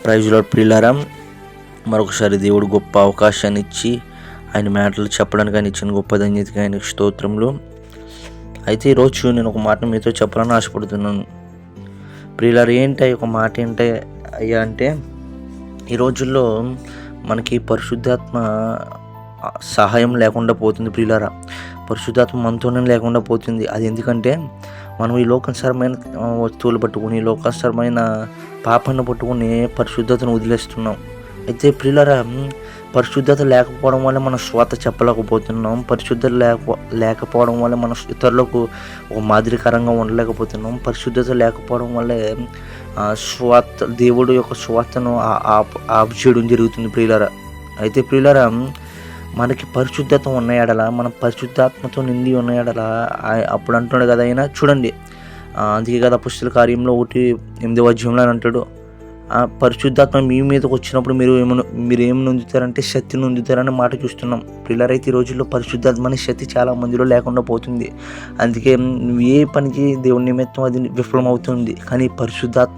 Praise lord ప్రియులారా, మరొకసారి దేవుడు గొప్ప అవకాశాన్ని ఇచ్చి ఆయన మాటలు చెప్పడానికి ఆయన ఇచ్చిన గొప్ప ధన్యతకి ఆయనకు స్తోత్రములు. అయితే ఈరోజు నేను ఒక మాట మీతో చెప్పాలని ఆశపడుతున్నాను. ప్రియులారా, ఒక మాట ఏంటి అయ్యా అంటే, ఈ రోజుల్లో మనకి పరిశుద్ధాత్మ సహాయం లేకుండా పోతుంది. ప్రియులారా, పరిశుద్ధాత్మ మనతోనే లేకుండా పోతుంది. అది ఎందుకంటే మనం ఈ లోకానుసారమైన వస్తువులు పట్టుకుని, లోకానుసారమైన పాపాన్ని పట్టుకుని పరిశుద్ధతను వదిలేస్తున్నాం. అయితే ప్రియులారా, పరిశుద్ధత లేకపోవడం వల్ల మనం స్వాత చెప్పలేకపోతున్నాం. పరిశుద్ధత లేకపోవడం వల్ల మనం ఇతరులకు ఒక మాదిరికరంగా ఉండలేకపోతున్నాం. పరిశుద్ధత లేకపోవడం వల్లే దేవుడు యొక్క స్వాతను ఆపు చేయడం జరుగుతుంది. ప్రియులారా, అయితే ప్రియులారా, మనకి పరిశుద్ధత ఉన్న ఎడల, మనం పరిశుద్ధాత్మతో నిండి ఉన్న ఎడల అప్పుడు అంటున్నాడు కదా ఆయన, చూడండి, అందుకే కదా అపొస్తలుల కార్యంలో 1:8 అని అంటాడు, పరిశుద్ధాత్మ మీ మీదకి వచ్చినప్పుడు మీరు ఏమి నొందుతారంటే శక్తిని నొందుతారని మాట చూస్తున్నాం. పిల్లలైతే ఈ రోజుల్లో పరిశుద్ధాత్మ అనే శక్తి చాలా మందిలో లేకుండా పోతుంది. అందుకే నువ్వు ఏ పనికి దేవుని నిమిత్తం అది విఫలమవుతుంది. కానీ పరిశుద్ధాత్మ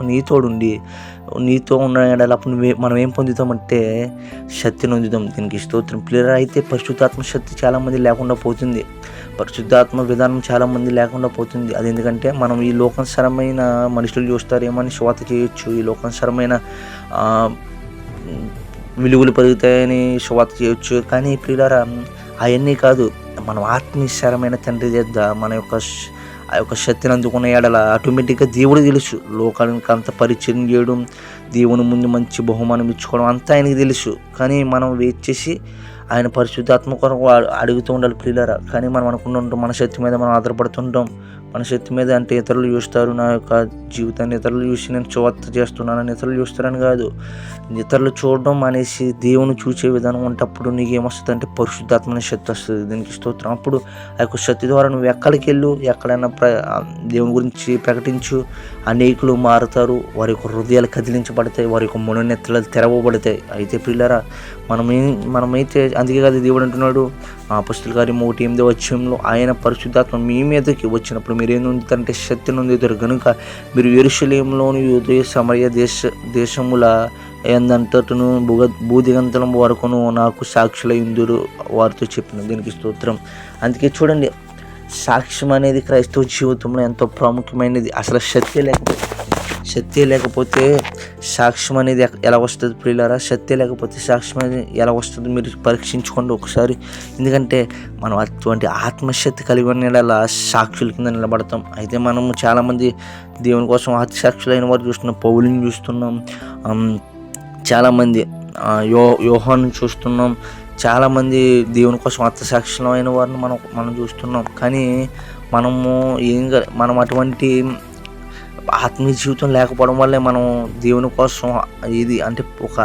నీతో ఉన్న ఎడల అప్పుడు మనం ఏం పొందుతామంటే శక్తిని పొందుతాం. దీనికి స్తోత్రం. పిల్లలు అయితే పరిశుద్ధాత్మ శక్తి చాలామంది లేకుండా పోతుంది. పరిశుద్ధాత్మ విధానం చాలామంది లేకుండా పోతుంది. అది ఎందుకంటే మనం ఈ లోకానుసారమైన మనుషులు చూస్తారేమని శ్వాత చేయొచ్చు, ఈ లోకానుసారమైన విలువలు పెరుగుతాయని శ్వాత చేయొచ్చు. కానీ ప్రియులారా, అవన్నీ కాదు, మనం ఆత్మీయసరమైన తండ్రి చేద్ద ఆ యొక్క శక్తిని అందుకున్న ఏడల ఆటోమేటిక్గా దేవుడు తెలుసు. లోకానికి అంత పరిచయం చేయడం, దేవుని ముందు మంచి బహుమానం ఇచ్చుకోవడం అంతా ఆయనకి తెలుసు. కానీ మనం వెయిట్ చేసి ఆయన పరిశుద్ధాత్మ కొరకు అడుగుతూ ఉండాలి. ప్రియులారా, కానీ మనం అనుకుంటుంటాం మన శక్తి మీద మనం ఆధారపడుతుంటాం. మన శక్తి మీద అంటే ఇతరులు చూస్తారు, నా యొక్క జీవితాన్ని ఇతరులు చూసి నేను చోత్త చేస్తున్నానని ఇతరులు చూస్తారని కాదు. ఇతరులు చూడడం అనేసి దేవుని చూసే విధానం ఉంటే అప్పుడు నీకేమొస్తుంది అంటే పరిశుద్ధాత్మని శక్తి వస్తుంది. దీనికి స్తోత్రం. అప్పుడు ఆ యొక్క శక్తి ద్వారా నువ్వు ఎక్కడికి వెళ్ళు, ఎక్కడైనా దేవుని గురించి ప్రకటించు, అనేకులు మారుతారు, వారి యొక్క హృదయాలు కదిలించబడతాయి, వారి యొక్క మనోనేత్రాలు తెరవబడతాయి. అయితే ప్రియులారా, మనమైతే అందుకే కదా దేవుడు అంటున్నాడు అపొస్తలుల కార్యం 1:8 ఆయన పరిశుద్ధాత్మ మీ మీదకి వచ్చినప్పుడు మీరు ఏం పొందుతారంటే శక్తిని పొందుతారు. కనుక మీరు యెరూషలేములోని యూదయ సమరయ దేశముల ఏందంతటను భూదిగంతలం వరకును నాకు సాక్షులైందురు వారితో చెప్పిన. దీనికి స్తోత్రం. అందుకే చూడండి, సాక్ష్యం అనేది క్రైస్తవ జీవితంలో ఎంతో ప్రాముఖ్యమైనది. అసలు శక్తి లేకపోతే సాక్ష్యం అనేది ఎలా వస్తుంది? ప్రియులారా, శక్తి లేకపోతే సాక్ష్యం అనేది ఎలా వస్తుంది? మీరు పరీక్షించుకోండి ఒకసారి. ఎందుకంటే మనం అటువంటి ఆత్మశక్తి కలిగి ఉన్న సాక్షుల కింద నిలబడతాం. అయితే మనము చాలామంది దేవుని కోసం సాక్షులైన వారు చూస్తున్నాం. పౌలుని చూస్తున్నాం, చాలామంది యోహాను చూస్తున్నాం, చాలామంది దేవుని కోసం సాక్షులు అయిన వారిని మనం చూస్తున్నాం. కానీ మనం అటువంటి ఆత్మీయ జీవితం లేకపోవడం వల్లే మనం దేవుని కోసం ఒక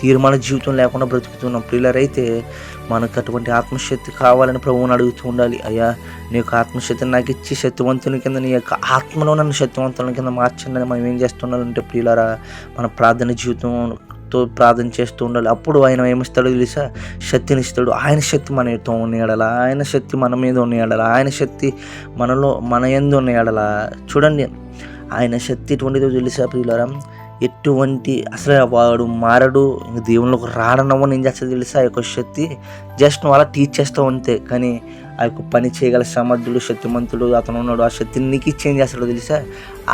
తీర్మాన జీవితం లేకుండా బ్రతుకుతున్నాం. ప్రియులరైతే మనకు అటువంటి ఆత్మశక్తి కావాలని ప్రభువుని అడుగుతూ ఉండాలి. అయ్యా, నీ యొక్క ఆత్మశక్తిని నాకు ఇచ్చి శక్తివంతుని కింద, నీ యొక్క ఆత్మలో నన్ను శక్తివంతుల కింద మార్చండి అని మనం ఏం చేస్తున్నారంటే ప్రియులారా, మన ప్రార్థన జీవితంతో ప్రార్థన చేస్తూ ఉండాలి. అప్పుడు ఆయన ఏమిస్తాడో తెలుసా? శక్తిని ఇస్తాడు. ఆయన శక్తి మనతో ఉన్న ఆయన శక్తి మన మీద ఉన్న ఆయన శక్తి మన యందు ఉన్న చూడండి, ఆయన శక్తి ఎటువంటిదో తెలుసా ప్రియులారా? అసలు వాడు మారడు, ఇంక దేవుళ్ళకి రాడనవ్వ నేను చేస్తా తెలుసా? ఆ యొక్క శక్తి జస్ట్ నువ్వు అలా టీచ్ చేస్తావు అంతే. కానీ ఆ యొక్క పని చేయగల సమర్థుడు, శక్తిమంతుడు అతను ఉన్నాడు. ఆ శక్తిని నీకు ఇచ్చేం చేస్తాడో తెలుసా?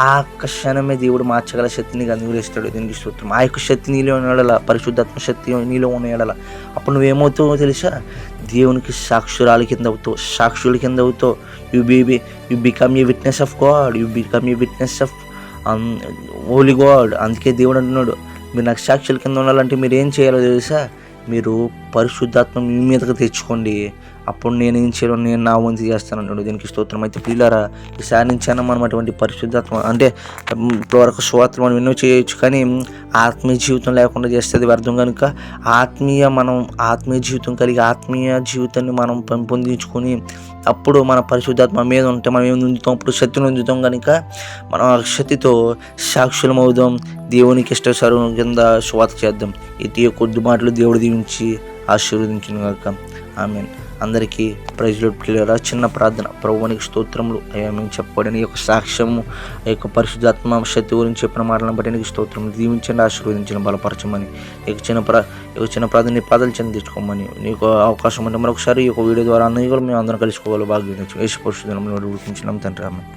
ఆ యొక్క క్షణమే దేవుడు మార్చగల శక్తిని నీకు అనుగ్రహిస్తాడు. దీనికి స్తోత్రం. ఆ యొక్క శక్తి నీలో ఉన్న పరిశుద్ధాత్మ శక్తి నీలో ఉన్న అప్పుడు నువ్వేమవుతావో తెలుసా? దేవునికి సాక్షుల కింద అవుతావు. You become a witness of God, you become a witness of Holi God. అందుకే దేవుడు అంటున్నాడు, మీరు నాకు సాక్షుల కింద ఉండాలంటే మీరు ఏం చేయాలో తెలుసా? మీరు పరిశుద్ధాత్మ మీ మీదకి తెచ్చుకోండి. అప్పుడు నేను ఏం చేయాలో నేను నా వంతు చేస్తాను. దీనికి స్తోత్రం. అయితే ప్రియులారా, ఈసారి నుంచైనా మనం అటువంటి పరిశుద్ధాత్మ అంటే ఇప్పటివరకు స్వార్థలు మనం ఎన్నో చేయొచ్చు, కానీ ఆత్మీయ జీవితం లేకుండా చేస్తే అది వ్యర్థం. కనుక ఆత్మీయ జీవితం కలిగి ఆత్మీయ జీవితాన్ని మనం పెంపొందించుకొని అప్పుడు మన పరిశుద్ధాత్మ మీద ఉంటే మనం ఏమి పొందుతాం? అప్పుడు శక్తిని పొందుతాం. కనుక మనం ఆ శక్తితో సాక్షులం అవుదాం. దేవునికి ఇష్టసరం కింద స్వాత చేద్దాం. కొద్ది మాటలు దేవుడు దీవించి ఆశీర్వదించును గాక. ఆమేన్. అందరికీ ప్రైజ్ లార్డ్ ప్రియులారా. చిన్న ప్రార్థన. ప్రభువానికి స్తోత్రములు అయ్యా, మేము చెప్పబడిన ఈ యొక్క సాక్ష్యము, ఈ యొక్క పరిశుద్ధాత్మ శక్తి గురించి చెప్పిన మాటలను బట్టి నీకు స్తోత్రములు. దీవించండి, ఆశీర్వదించండి, బలపరచమని ఈ చిన్న ప్రార్థన నీ పాదాలు చెంది తెచ్చుకోమని నీకు అవకాశం ఉంటే మరొకసారి ఈ యొక్క వీడియో ద్వారా అన్నీ కూడా మేము అందరం కలుసుకోవాలి. భాగ్యం యేసు పరిశుద్ధ నామములో అడుగుతున్నాం తండ్రి, ఆమేన్.